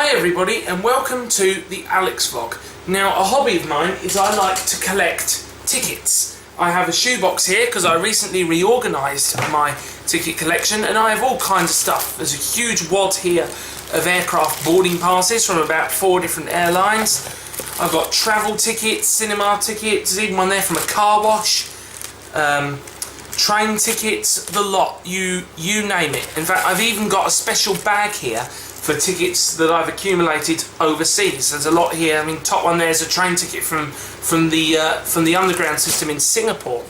Hi everybody and welcome to the Alex vlog. Now a hobby of mine is I like to collect tickets. I have a shoebox here because I recently reorganised my ticket collection and I have all kinds of stuff. There's a huge wad here of aircraft boarding passes from about 4 different airlines. I've got travel tickets, cinema tickets, there's even one there from a car wash, train tickets, the lot, you name it. In fact, I've even got a special bag here for tickets that I've accumulated overseas. There's a lot here. I mean, top one there's a train ticket from the underground system in Singapore.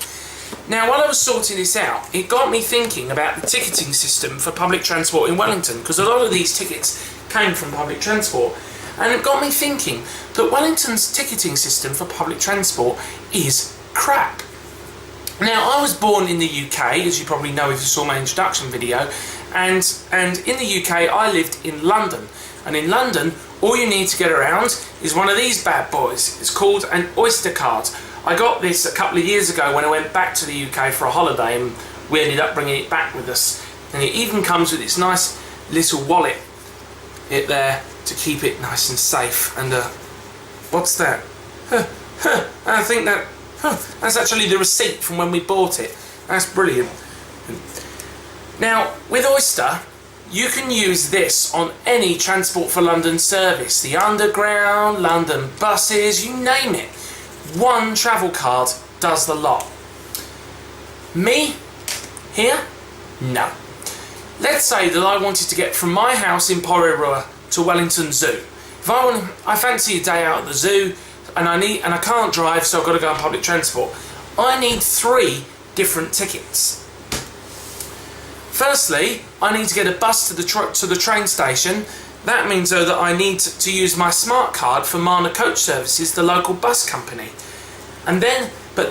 Now, while I was sorting this out, it got me thinking about the ticketing system for public transport in Wellington, because a lot of these tickets came from public transport, and it got me thinking that Wellington's ticketing system for public transport is crap. Now, I was born in the UK, as you probably know if you saw my introduction video, and in the UK I lived in London, and in London all you need to get around is one of these bad boys. It's called an Oyster card. I got this a couple of years ago when I went back to the UK for a holiday, and we ended up bringing it back with us, and it even comes with its nice little wallet there to keep it nice and safe. And what's that? I think that's actually the receipt from when we bought it. That's brilliant. Now, with Oyster, you can use this on any Transport for London service. The Underground, London buses, you name it. One travel card does the lot. Me? Here? No. Let's say that I wanted to get from my house in Porirua to Wellington Zoo. If I fancy a day out at the zoo, and I can't drive, so I've got to go on public transport, I need 3 different tickets. Firstly, I need to get a bus to the train station. That means though that I need to use my smart card for Mana Coach Services, the local bus company. But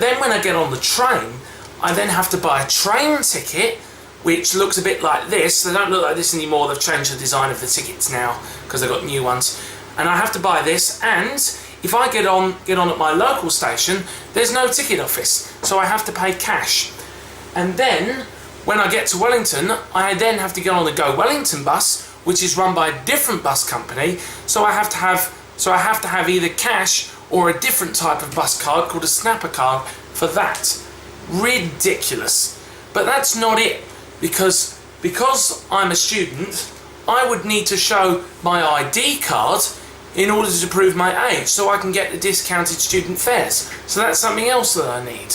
then when I get on the train, I then have to buy a train ticket, which looks a bit like this. They don't look like this anymore. They've changed the design of the tickets now because they've got new ones. And I have to buy this, and if I get on at my local station, there's no ticket office, so I have to pay cash. And then when I get to Wellington, I then have to get on the Go Wellington bus, which is run by a different bus company. So I have to have either cash or a different type of bus card called a snapper card for that. Ridiculous. But that's not it, because I'm a student, I would need to show my ID card in order to prove my age, so I can get the discounted student fares. So that's something else that I need.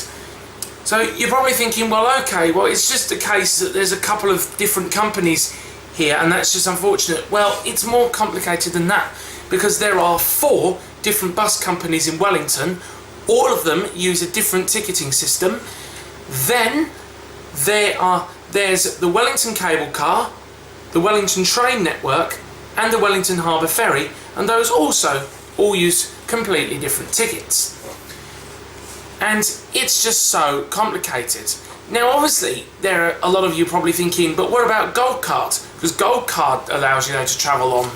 So you're probably thinking, well, okay, well, it's just a case that there's a couple of different companies here, and that's just unfortunate. Well, it's more complicated than that, because there are 4 different bus companies in Wellington. All of them use a different ticketing system. Then there's the Wellington Cable Car, the Wellington Train Network, and the Wellington Harbour Ferry, and those also all use completely different tickets. And it's just so complicated. Now obviously there are a lot of you probably thinking, but what about Gold Card? Because Gold Card allows you to travel on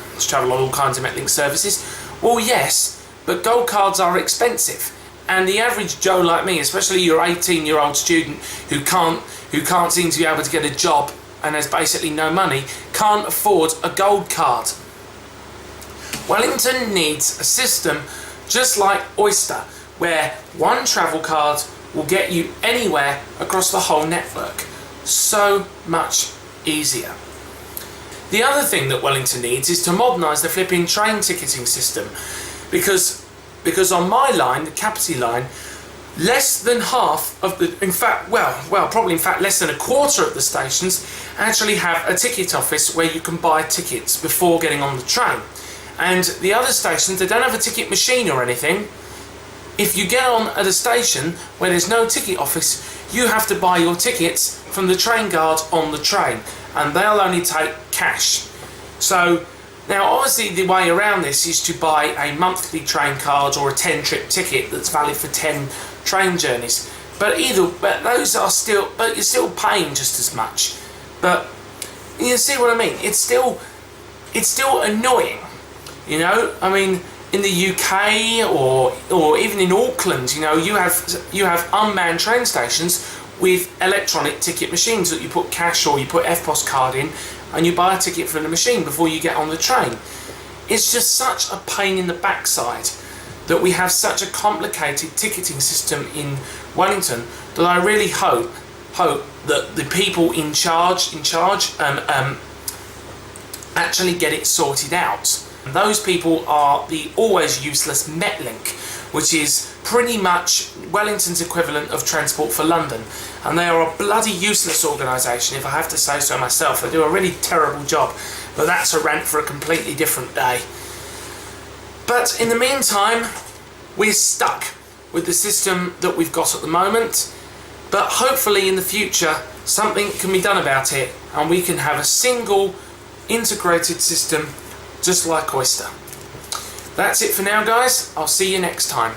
all kinds of Metlink services. Well, yes, but Gold Cards are expensive, and the average Joe like me, especially your 18-year-old student who can't seem to be able to get a job and has basically no money, can't afford a Gold Card. Wellington needs a system just like Oyster, where one travel card will get you anywhere across the whole network. So much easier. The other thing that Wellington needs is to modernise the flipping train ticketing system, because on my line, the Capity line, less than half of the, probably less than a quarter of the stations actually have a ticket office where you can buy tickets before getting on the train. And the other stations, they don't have a ticket machine or anything. If you get on at a station where there's no ticket office, you have to buy your tickets from the train guard on the train, and they'll only take cash. So now obviously the way around this is to buy a monthly train card or a 10-trip ticket that's valid for 10 train journeys. But you're still paying just as much. But you see what I mean? It's still annoying. I mean, in the UK or even in Auckland, you have unmanned train stations with electronic ticket machines that you put cash or you put EFTPOS card in, and you buy a ticket from the machine before you get on the train. It's just such a pain in the backside that we have such a complicated ticketing system in Wellington that I really hope that the people in charge actually get it sorted out. And those people are the always useless Metlink, which is pretty much Wellington's equivalent of Transport for London. And they are a bloody useless organisation, if I have to say so myself. They do a really terrible job, but that's a rant for a completely different day. But in the meantime, we're stuck with the system that we've got at the moment, but hopefully in the future something can be done about it and we can have a single integrated system just like Oyster. That's it for now, guys. I'll see you next time.